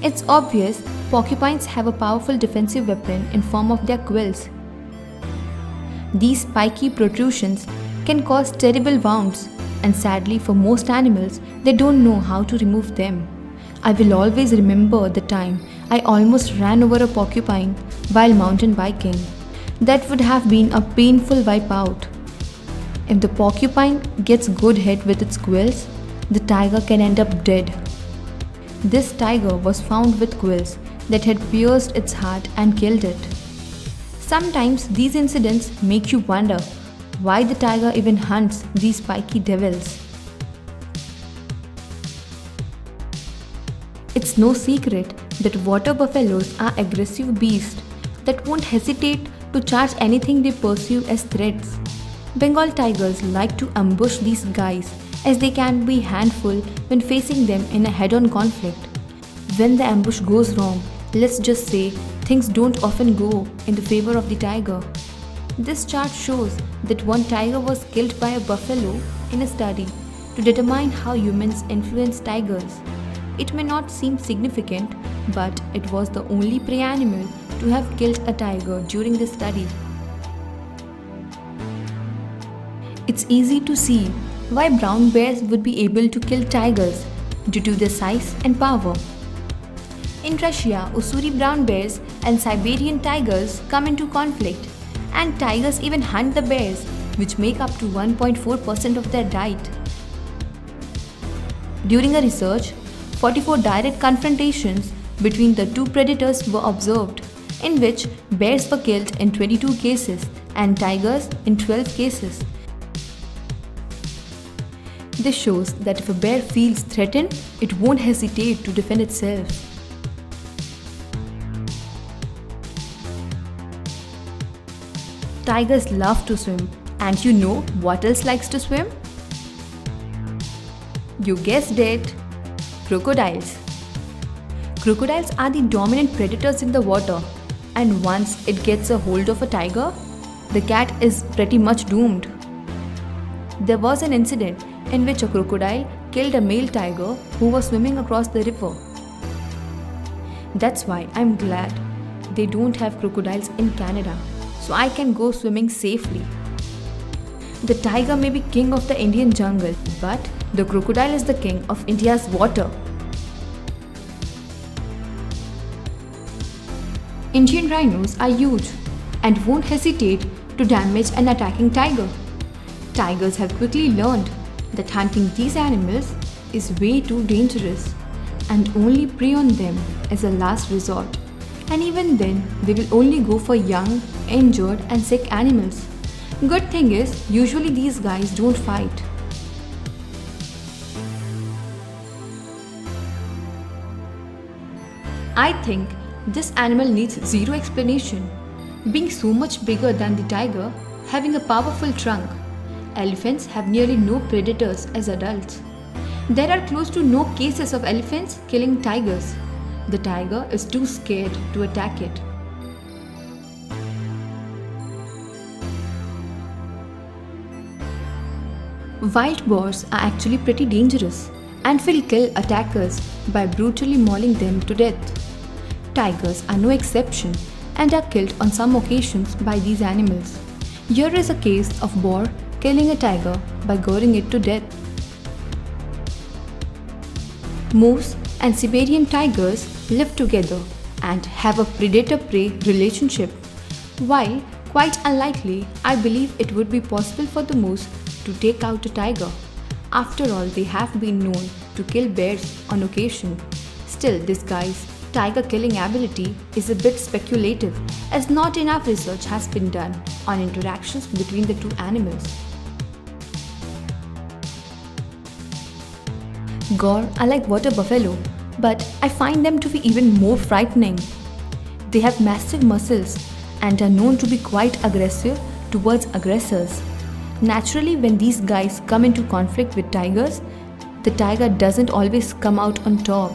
It's obvious porcupines have a powerful defensive weapon in form of their quills. These spiky protrusions can cause terrible wounds, and sadly for most animals, they don't know how to remove them. I will always remember the time I almost ran over a porcupine while mountain biking. That would have been a painful wipeout. If the porcupine gets good hit with its quills, the tiger can end up dead. This tiger was found with quills that had pierced its heart and killed it. Sometimes these incidents make you wonder why the tiger even hunts these spiky devils. It's no secret that water buffaloes are aggressive beasts that won't hesitate to charge anything they perceive as threats. Bengal tigers like to ambush these guys as they can be handful when facing them in a head-on conflict. When the ambush goes wrong, let's just say things don't often go in the favor of the tiger. This chart shows that one tiger was killed by a buffalo in a study to determine how humans influence tigers. It may not seem significant, but it was the only prey animal to have killed a tiger during the study. It's easy to see why brown bears would be able to kill tigers due to their size and power. In Russia, Ussuri brown bears and Siberian tigers come into conflict, and tigers even hunt the bears, which make up to 1.4% of their diet. During a research, 44 direct confrontations between the two predators were observed, in which bears were killed in 22 cases and tigers in 12 cases. This shows that if a bear feels threatened, it won't hesitate to defend itself. Tigers love to swim, and you know what else likes to swim? You guessed it, crocodiles. Crocodiles are the dominant predators in the water, and once it gets a hold of a tiger, the cat is pretty much doomed. There was an incident in which a crocodile killed a male tiger who was swimming across the river. That's why I'm glad they don't have crocodiles in Canada, so I can go swimming safely. The tiger may be king of the Indian jungle, but the crocodile is the king of India's water. Indian rhinos are huge and won't hesitate to damage an attacking tiger. Tigers have quickly learned that hunting these animals is way too dangerous and only prey on them as a last resort. And even then, they will only go for young, injured and sick animals. Good thing is, usually these guys don't fight. I think this animal needs zero explanation. Being so much bigger than the tiger, having a powerful trunk, elephants have nearly no predators as adults. There are close to no cases of elephants killing tigers. The tiger is too scared to attack it. Wild boars are actually pretty dangerous and will kill attackers by brutally mauling them to death. Tigers are no exception and are killed on some occasions by these animals. Here is a case of boar killing a tiger by goring it to death. Moose and Siberian tigers live together and have a predator-prey relationship. While quite unlikely, I believe it would be possible for the moose to take out a tiger. After all, they have been known to kill bears on occasion. Still, this guy's tiger killing ability is a bit speculative, as not enough research has been done on interactions between the two animals. Gaur are like water buffalo, but I find them to be even more frightening. They have massive muscles and are known to be quite aggressive towards aggressors. Naturally, when these guys come into conflict with tigers, the tiger doesn't always come out on top.